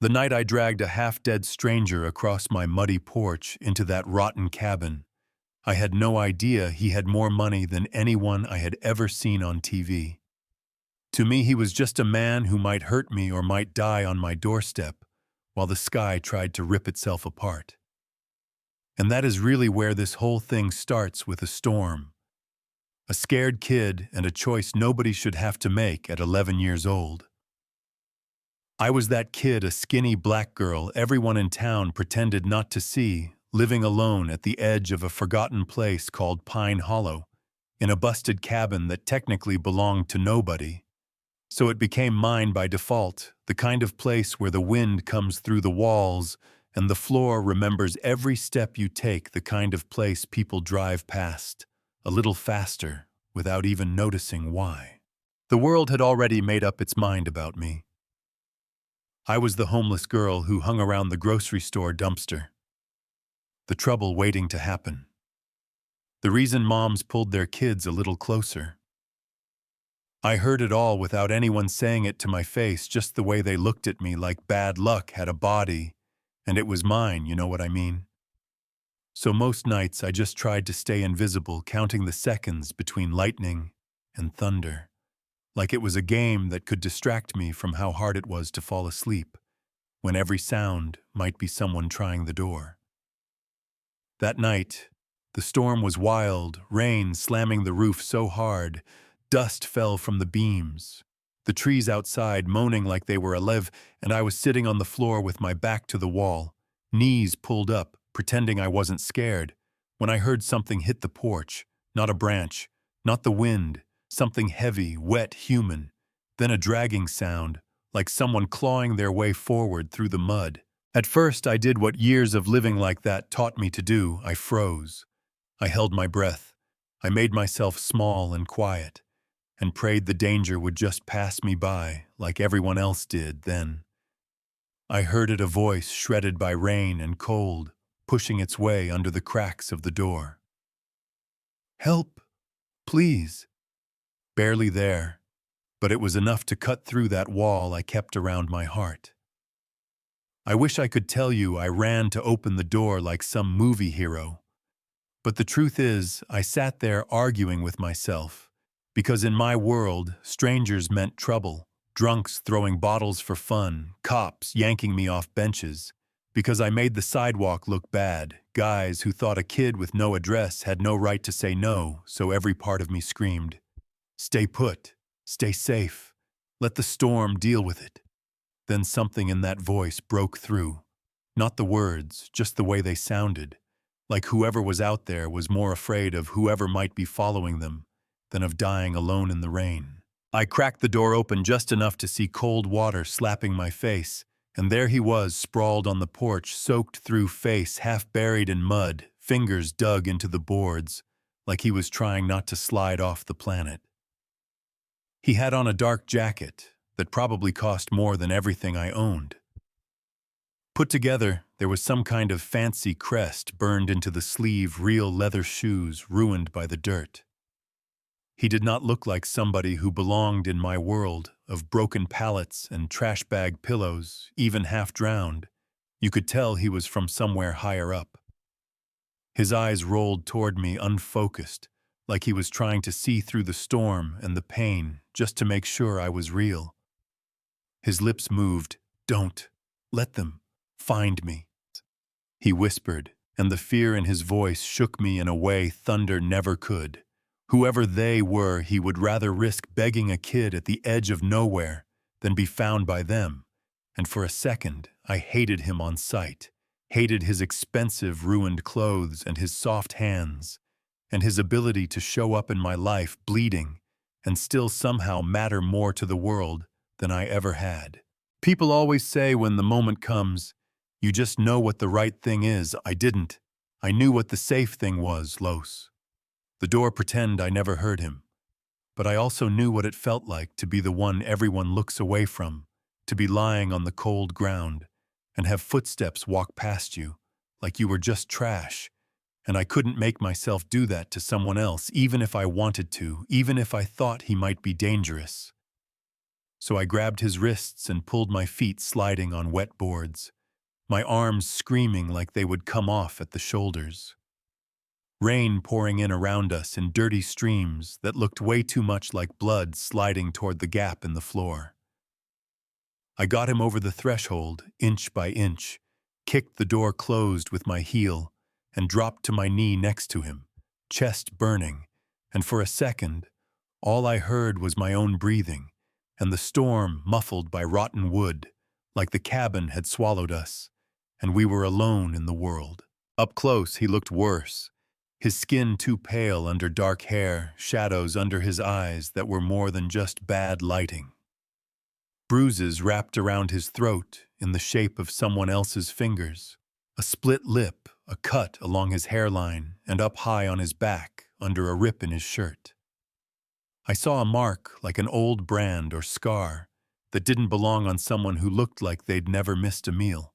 The night I dragged a half-dead stranger across my muddy porch into that rotten cabin, I had no idea he had more money than anyone I had ever seen on TV. To me, he was just a man who might hurt me or might die on my doorstep, while the sky tried to rip itself apart. And that is really where this whole thing starts, with a storm. A scared kid and a choice nobody should have to make at 11 years old. I was that kid, a skinny black girl everyone in town pretended not to see, living alone at the edge of a forgotten place called Pine Hollow, in a busted cabin that technically belonged to nobody. So it became mine by default, the kind of place where the wind comes through the walls and the floor remembers every step you take, the kind of place people drive past, a little faster, without even noticing why. The world had already made up its mind about me. I was the homeless girl who hung around the grocery store dumpster. The trouble waiting to happen. The reason moms pulled their kids a little closer. I heard it all without anyone saying it to my face, just the way they looked at me, like bad luck had a body, and it was mine, you know what I mean? So most nights I just tried to stay invisible, counting the seconds between lightning and thunder, like it was a game that could distract me from how hard it was to fall asleep, when every sound might be someone trying the door. That night, the storm was wild, rain slamming the roof so hard, dust fell from the beams, the trees outside moaning like they were alive, and I was sitting on the floor with my back to the wall, knees pulled up, pretending I wasn't scared, when I heard something hit the porch, not a branch, not the wind, something heavy, wet, human, then a dragging sound, like someone clawing their way forward through the mud. At first, I did what years of living like that taught me to do. I froze. I held my breath. I made myself small and quiet, and prayed the danger would just pass me by, like everyone else did then. I heard it, a voice shredded by rain and cold, pushing its way under the cracks of the door. "Help, please." Barely there, but it was enough to cut through that wall I kept around my heart. I wish I could tell you I ran to open the door like some movie hero. But the truth is, I sat there arguing with myself, because in my world, strangers meant trouble, drunks throwing bottles for fun, cops yanking me off benches, because I made the sidewalk look bad, guys who thought a kid with no address had no right to say no, so every part of me screamed, "Stay put, stay safe, let the storm deal with it." Then something in that voice broke through. Not the words, just the way they sounded. Like whoever was out there was more afraid of whoever might be following them than of dying alone in the rain. I cracked the door open just enough to see cold water slapping my face, and there he was, sprawled on the porch, soaked through, face half buried in mud, fingers dug into the boards, like he was trying not to slide off the planet. He had on a dark jacket that probably cost more than everything I owned. Put together, there was some kind of fancy crest burned into the sleeve, real leather shoes ruined by the dirt. He did not look like somebody who belonged in my world of broken pallets and trash bag pillows, even half drowned. You could tell he was from somewhere higher up. His eyes rolled toward me unfocused, like he was trying to see through the storm and the pain just to make sure I was real. His lips moved. "Don't let them find me," he whispered, and the fear in his voice shook me in a way thunder never could. Whoever they were, he would rather risk begging a kid at the edge of nowhere than be found by them. And for a second, I hated him on sight, hated his expensive, ruined clothes and his soft hands, and his ability to show up in my life bleeding and still somehow matter more to the world than I ever had. People always say when the moment comes, you just know what the right thing is. I didn't. I knew what the safe thing was, Los. The door pretend I never heard him. But I also knew what it felt like to be the one everyone looks away from, to be lying on the cold ground, and have footsteps walk past you, like you were just trash. And I couldn't make myself do that to someone else, even if I wanted to, even if I thought he might be dangerous. so I grabbed his wrists and pulled my feet sliding on wet boards, my arms screaming like they would come off at the shoulders. Rain pouring in around us in dirty streams that looked way too much like blood sliding toward the gap in the floor. I got him over the threshold, inch by inch, kicked the door closed with my heel, and dropped to my knee next to him, chest burning, and for a second, all I heard was my own breathing, and the storm muffled by rotten wood, like the cabin had swallowed us, and we were alone in the world. Up close, he looked worse, his skin too pale under dark hair, shadows under his eyes that were more than just bad lighting. Bruises wrapped around his throat in the shape of someone else's fingers, a split lip, a cut along his hairline, and up high on his back, under a rip in his shirt. I saw a mark like an old brand or scar that didn't belong on someone who looked like they'd never missed a meal.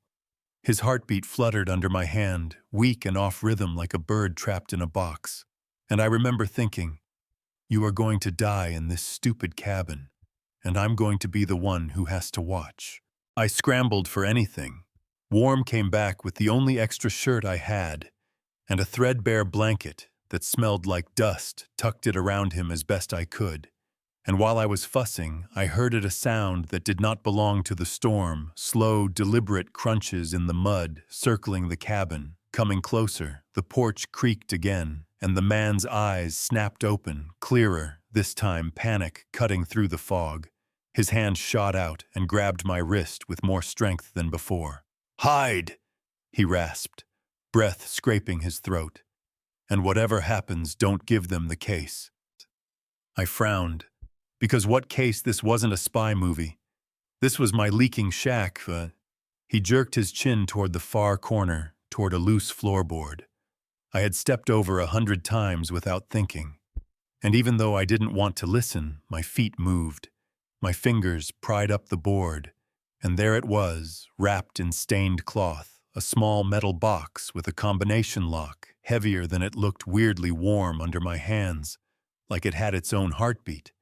His heartbeat fluttered under my hand, weak and off rhythm like a bird trapped in a box. And I remember thinking, you are going to die in this stupid cabin, and I'm going to be the one who has to watch. I scrambled for anything. Warm came back with the only extra shirt I had, and a threadbare blanket that smelled like dust tucked it around him as best I could. And while I was fussing, I heard a sound that did not belong to the storm, slow, deliberate crunches in the mud, circling the cabin. Coming closer, the porch creaked again, and the man's eyes snapped open, clearer, this time panic cutting through the fog. His hand shot out and grabbed my wrist with more strength than before. "Hide!" he rasped, breath scraping his throat. "And whatever happens, don't give them the case." I frowned, because what case? This wasn't a spy movie. This was my leaking shack. He jerked his chin toward the far corner, toward a loose floorboard. I had stepped over 100 times without thinking. And even though I didn't want to listen, my feet moved. My fingers pried up the board, and there it was, wrapped in stained cloth, a small metal box with a combination lock, heavier than it looked, weirdly warm under my hands, like it had its own heartbeat.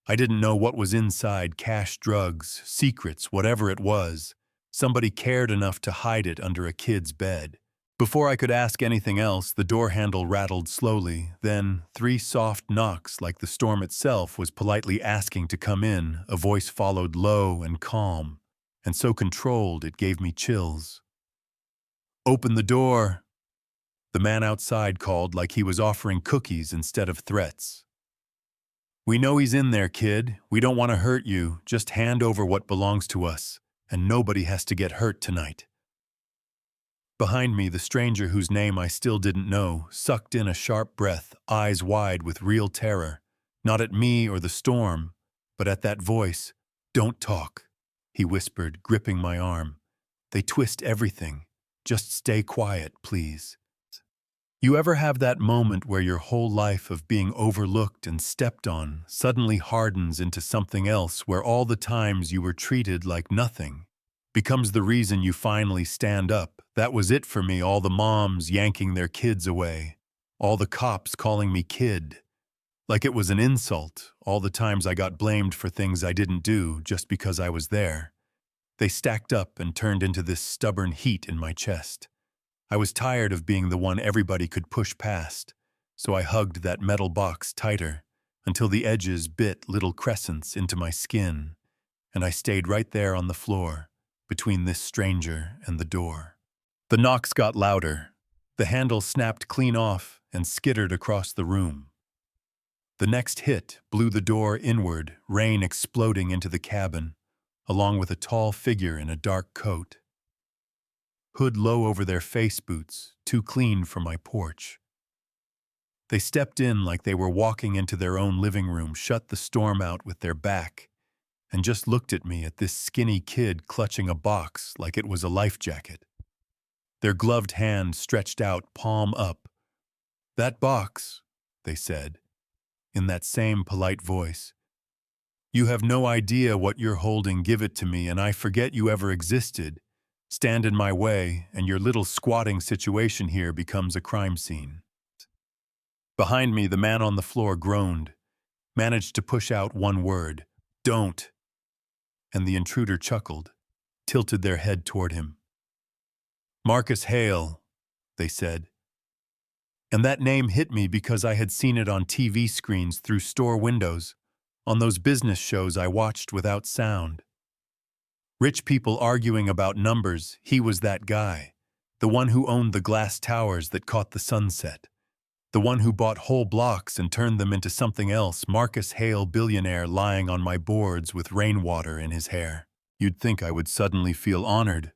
I didn't know what was inside, cash, drugs, secrets, whatever it was. Somebody cared enough to hide it under a kid's bed. Before I could ask anything else, the door handle rattled slowly, then 3 soft knocks like the storm itself was politely asking to come in. A voice followed, low and calm, and so controlled it gave me chills. "Open the door," the man outside called, like he was offering cookies instead of threats. "We know he's in there, kid. We don't want to hurt you. Just hand over what belongs to us, and nobody has to get hurt tonight." Behind me, the stranger whose name I still didn't know sucked in a sharp breath, eyes wide with real terror, not at me or the storm, but at that voice. "Don't talk," he whispered, gripping my arm. "They twist everything. Just stay quiet, please." You ever have that moment where your whole life of being overlooked and stepped on suddenly hardens into something else, where all the times you were treated like nothing becomes the reason you finally stand up? That was it for me. All the moms yanking their kids away, all the cops calling me kid, like it was an insult, all the times I got blamed for things I didn't do just because I was there. They stacked up and turned into this stubborn heat in my chest. I was tired of being the one everybody could push past, so I hugged that metal box tighter until the edges bit little crescents into my skin, and I stayed right there on the floor, between this stranger and the door. The knocks got louder. The handle snapped clean off and skittered across the room. The next hit blew the door inward, rain exploding into the cabin, along with a tall figure in a dark coat, hood low over their face boots, too clean for my porch. They stepped in like they were walking into their own living room, shut the storm out with their back, and just looked at me, at this skinny kid clutching a box like it was a life jacket. Their gloved hand stretched out, palm up. "That box," they said, in that same polite voice. "You have no idea what you're holding. Give it to me, and I forget you ever existed. Stand in my way, and your little squatting situation here becomes a crime scene." Behind me, the man on the floor groaned, managed to push out one word. "Don't." and the intruder chuckled, tilted their head toward him. "Marcus Hale," they said. And that name hit me because I had seen it on TV screens through store windows, on those business shows I watched without sound. Rich people arguing about numbers, he was that guy, the one who owned the glass towers that caught the sunset, the one who bought whole blocks and turned them into something else. Marcus Hale, billionaire, lying on my boards with rainwater in his hair. You'd think I would suddenly feel honored,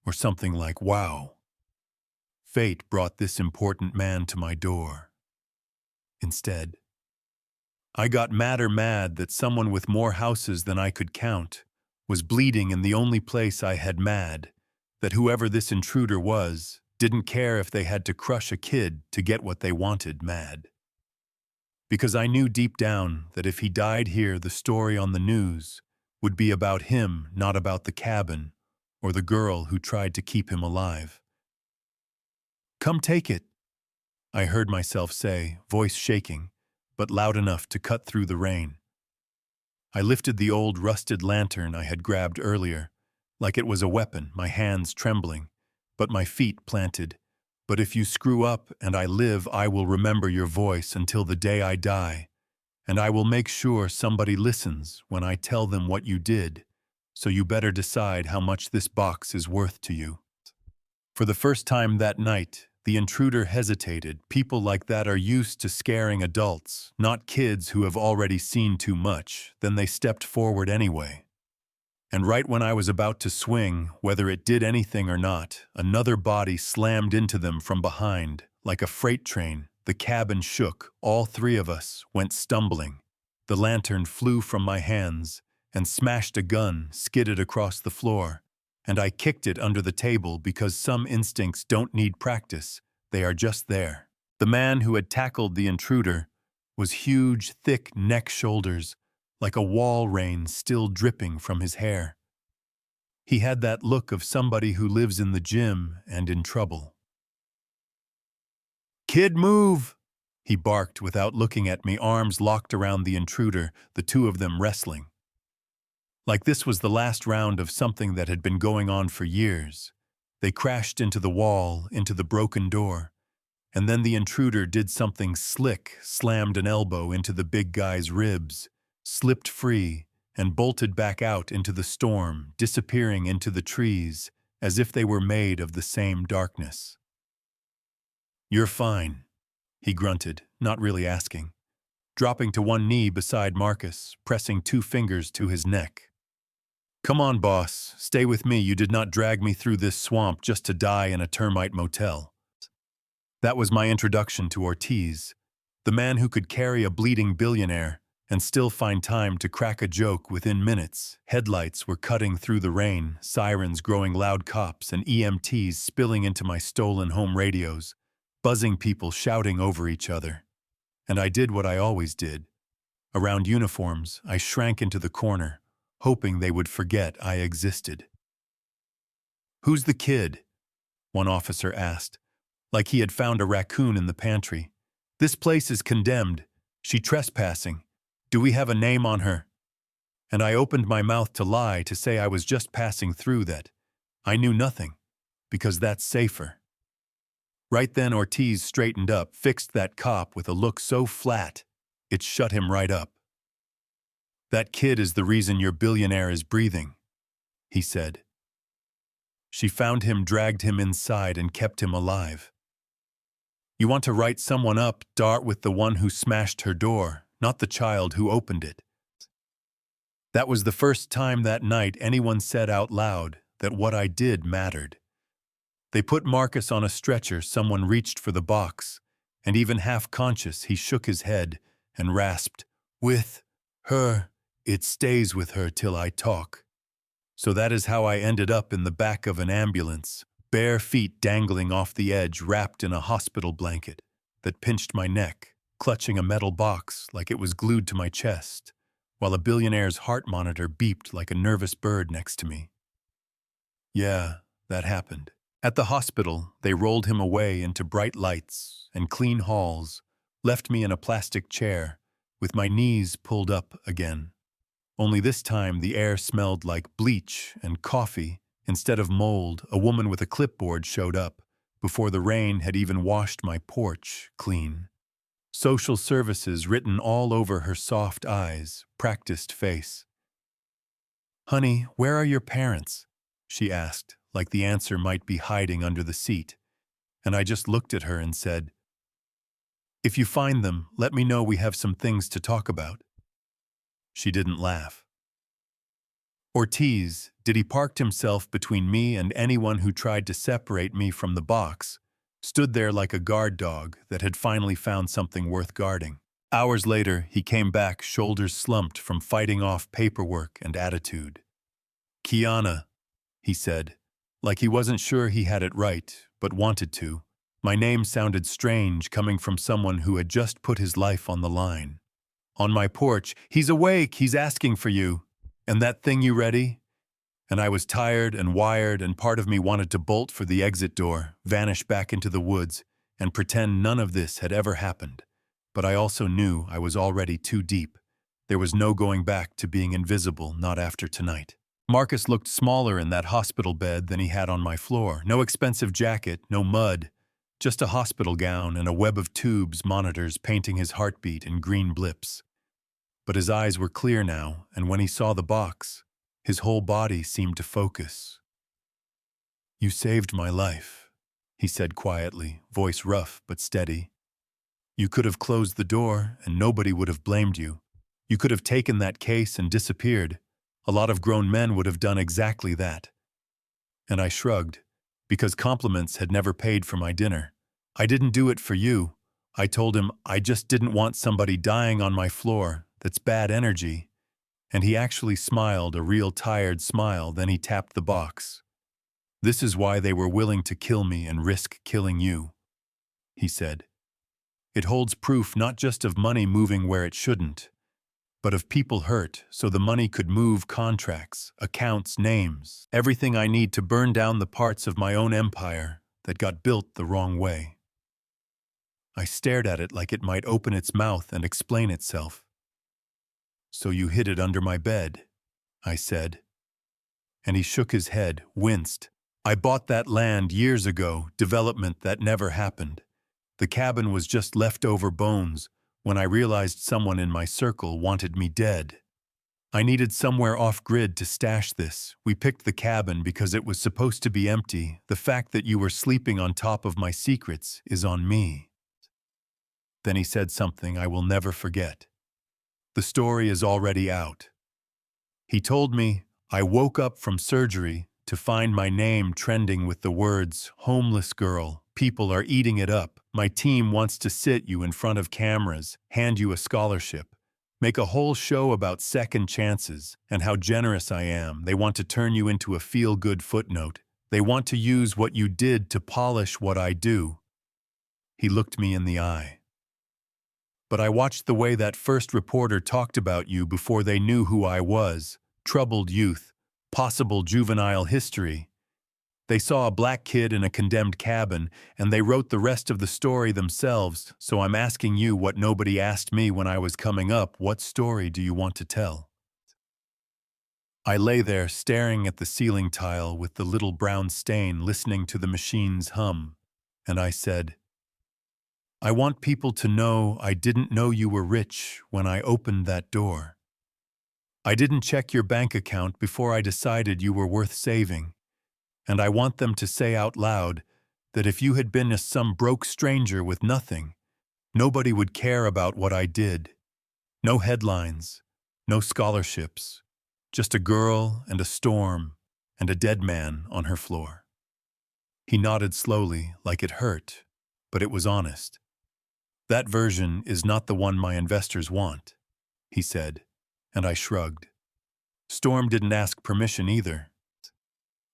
or something like, wow. Fate brought this important man to my door. Instead, I got madder mad that someone with more houses than I could count was bleeding in the only place I had mad, that whoever this intruder was didn't care if they had to crush a kid to get what they wanted mad. Because I knew deep down that if he died here, the story on the news would be about him, not about the cabin or the girl who tried to keep him alive. "Come take it," I heard myself say, voice shaking, but loud enough to cut through the rain. I lifted the old rusted lantern I had grabbed earlier, like it was a weapon, my hands trembling, but my feet planted. "But if you screw up and I live, I will remember your voice until the day I die, and I will make sure somebody listens when I tell them what you did, so you better decide how much this box is worth to you." For the first time that night, the intruder hesitated. People like that are used to scaring adults, not kids who have already seen too much. Then they stepped forward anyway. And right when I was about to swing, whether it did anything or not, another body slammed into them from behind. Like a freight train, the cabin shook. All three of us went stumbling. The lantern flew from my hands and smashed a gun, skidded across the floor. And I kicked it under the table because some instincts don't need practice, they are just there. The man who had tackled the intruder was huge, thick neck shoulders, like a wall rain still dripping from his hair. He had that look of somebody who lives in the gym and in trouble. "Kid, move!" he barked without looking at me, arms locked around the intruder, the two of them wrestling. Like this was the last round of something that had been going on for years. They crashed into the wall, into the broken door, and then the intruder did something slick, slammed an elbow into the big guy's ribs, slipped free, and bolted back out into the storm, disappearing into the trees, as if they were made of the same darkness. "You're fine," he grunted, not really asking, dropping to one knee beside Marcus, pressing two fingers to his neck. "Come on, boss, stay with me. You did not drag me through this swamp just to die in a termite motel." That was my introduction to Ortiz, the man who could carry a bleeding billionaire and still find time to crack a joke within minutes. Headlights were cutting through the rain, sirens growing loud, cops and EMTs spilling into my stolen home radios, buzzing people shouting over each other. And I did what I always did. Around uniforms, I shrank into the corner, hoping they would forget I existed. "Who's the kid?" one officer asked, like he had found a raccoon in the pantry. "This place is condemned. She trespassing. Do we have a name on her?" And I opened my mouth to lie, to say I was just passing through, that I knew nothing, because that's safer. Right then Ortiz straightened up, fixed that cop with a look so flat, it shut him right up. "That kid is the reason your billionaire is breathing," he said. "She found him, dragged him inside, and kept him alive. You want to write someone up, start with the one who smashed her door, not the child who opened it." That was the first time that night anyone said out loud that what I did mattered. They put Marcus on a stretcher, someone reached for the box, and even half-conscious he shook his head and rasped, "With her, it stays with her till I talk." So that is how I ended up in the back of an ambulance, bare feet dangling off the edge, wrapped in a hospital blanket that pinched my neck, clutching a metal box like it was glued to my chest, while a billionaire's heart monitor beeped like a nervous bird next to me. Yeah, that happened. At the hospital, they rolled him away into bright lights and clean halls, left me in a plastic chair, with my knees pulled up again. Only this time the air smelled like bleach and coffee. Instead of mold, a woman with a clipboard showed up, before the rain had even washed my porch clean. Social services written all over her soft eyes, practiced face. "Honey, where are your parents?" she asked, like the answer might be hiding under the seat. And I just looked at her and said, "If you find them, let me know, we have some things to talk about." She didn't laugh. Ortiz, did he parked himself between me and anyone who tried to separate me from the box, stood there like a guard dog that had finally found something worth guarding. Hours later, he came back, shoulders slumped from fighting off paperwork and attitude. "Kiana," he said, like he wasn't sure he had it right, but wanted to. My name sounded strange coming from someone who had just put his life on the line. On my porch, "He's awake, he's asking for you. And that thing you ready?" And I was tired and wired, and part of me wanted to bolt for the exit door, vanish back into the woods, and pretend none of this had ever happened. But I also knew I was already too deep. There was no going back to being invisible, not after tonight. Marcus looked smaller in that hospital bed than he had on my floor. No expensive jacket, no mud, just a hospital gown and a web of tubes, monitors painting his heartbeat in green blips. But his eyes were clear now, and when he saw the box, his whole body seemed to focus. "You saved my life," he said quietly, voice rough but steady. "You could have closed the door and nobody would have blamed you. You could have taken that case and disappeared. A lot of grown men would have done exactly that." And I shrugged, because compliments had never paid for my dinner. "I didn't do it for you." I told him I just didn't want somebody dying on my floor. That's bad energy. And he actually smiled, a real tired smile, then he tapped the box. "This is why they were willing to kill me and risk killing you," he said. "It holds proof not just of money moving where it shouldn't, but of people hurt so the money could move contracts, accounts, names, everything I need to burn down the parts of my own empire that got built the wrong way." I stared at it like it might open its mouth and explain itself. "So you hid it under my bed," I said. And he shook his head, winced. "I bought that land years ago, development that never happened. The cabin was just leftover bones when I realized someone in my circle wanted me dead. I needed somewhere off-grid to stash this. We picked the cabin because it was supposed to be empty. The fact that you were sleeping on top of my secrets is on me." Then he said something I will never forget. "The story is already out." He told me I woke up from surgery to find my name trending with the words, "Homeless girl, people are eating it up. My team wants to sit you in front of cameras, hand you a scholarship, make a whole show about second chances and how generous I am. They want to turn you into a feel-good footnote. They want to use what you did to polish what I do." He looked me in the eye. "But I watched the way that first reporter talked about you before they knew who I was. Troubled youth, possible juvenile history. They saw a black kid in a condemned cabin, and they wrote the rest of the story themselves, so I'm asking you what nobody asked me when I was coming up. What story do you want to tell?" I lay there staring at the ceiling tile with the little brown stain, listening to the machine's hum, and I said, "I want people to know I didn't know you were rich when I opened that door. I didn't check your bank account before I decided you were worth saving. And I want them to say out loud that if you had been some broke stranger with nothing, nobody would care about what I did. No headlines, no scholarships, just a girl and a storm and a dead man on her floor." He nodded slowly, like it hurt, but it was honest. "That version is not the one my investors want," he said, and I shrugged. Storm didn't ask permission either.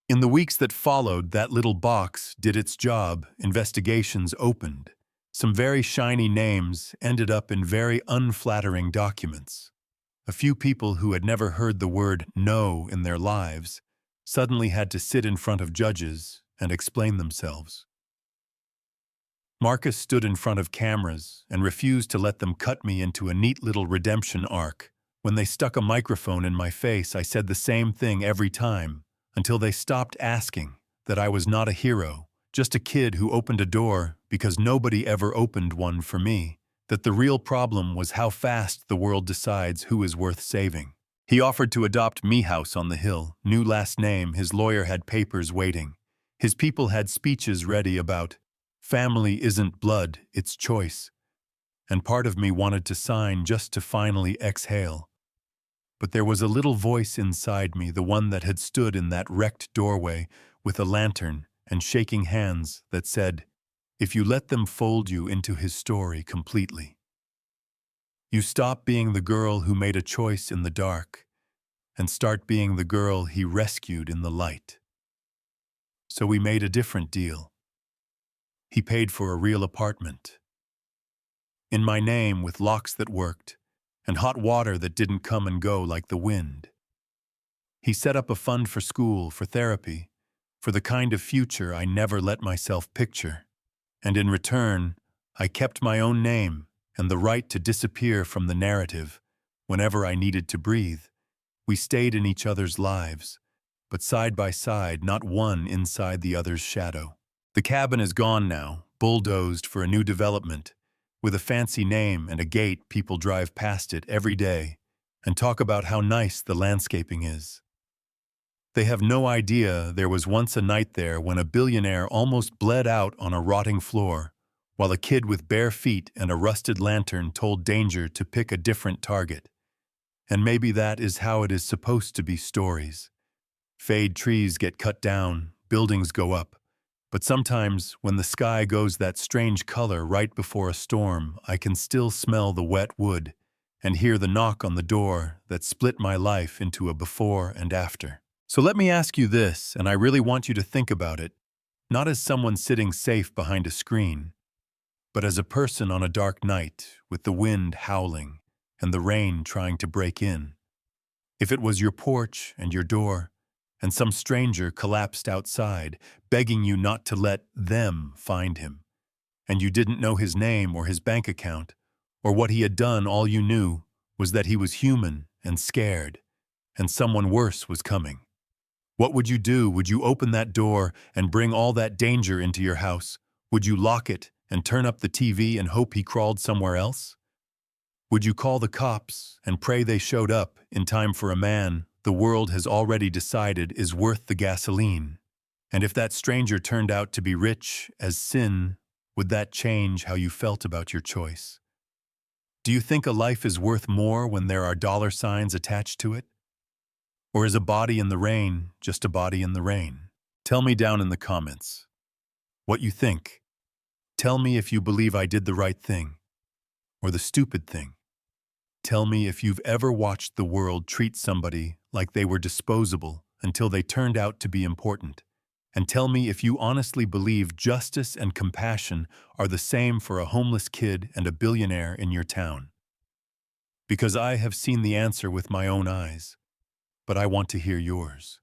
In the weeks that followed, that little box did its job. Investigations opened. Some very shiny names ended up in very unflattering documents. A few people who had never heard the word no in their lives suddenly had to sit in front of judges and explain themselves. Marcus stood in front of cameras and refused to let them cut me into a neat little redemption arc When they stuck a microphone in my face, I said the same thing every time, until they stopped asking that I was not a hero, just a kid who opened a door because nobody ever opened one for me, that the real problem was how fast the world decides who is worth saving. He offered to adopt me house on the hill, new last name, his lawyer had papers waiting. His people had speeches ready about, family isn't blood, it's choice. And part of me wanted to sign just to finally exhale. But there was a little voice inside me, the one that had stood in that wrecked doorway with a lantern and shaking hands, that said, if you let them fold you into his story completely, you stop being the girl who made a choice in the dark and start being the girl he rescued in the light. So we made a different deal. He paid for a real apartment, in my name, with locks that worked and hot water that didn't come and go like the wind. He set up a fund for school, for therapy, for the kind of future I never let myself picture. And in return, I kept my own name and the right to disappear from the narrative whenever I needed to breathe. We stayed in each other's lives, but side by side, not one inside the other's shadow. The cabin is gone now, bulldozed for a new development, with a fancy name and a gate. People drive past it every day and talk about how nice the landscaping is. They have no idea there was once a night there when a billionaire almost bled out on a rotting floor, while a kid with bare feet and a rusted lantern told danger to pick a different target. And maybe that is how it is supposed to be. Stories fade, trees get cut down, buildings go up. But sometimes, when the sky goes that strange color right before a storm, I can still smell the wet wood and hear the knock on the door that split my life into a before and after. So let me ask you this, and I really want you to think about it, not as someone sitting safe behind a screen, but as a person on a dark night with the wind howling and the rain trying to break in. If it was your porch and your door, and some stranger collapsed outside, begging you not to let them find him, and you didn't know his name or his bank account or what he had done, all you knew was that he was human and scared, and someone worse was coming. What would you do? Would you open that door and bring all that danger into your house? Would you lock it and turn up the TV and hope he crawled somewhere else? Would you call the cops and pray they showed up in time for a man the world has already decided is worth the gasoline? And if that stranger turned out to be rich as sin, would that change how you felt about your choice? Do you think a life is worth more when there are dollar signs attached to it? Or is a body in the rain just a body in the rain? Tell me down in the comments what you think. Tell me if you believe I did the right thing or the stupid thing. Tell me if you've ever watched the world treat somebody like they were disposable until they turned out to be important. And tell me if you honestly believe justice and compassion are the same for a homeless kid and a billionaire in your town. Because I have seen the answer with my own eyes, but I want to hear yours.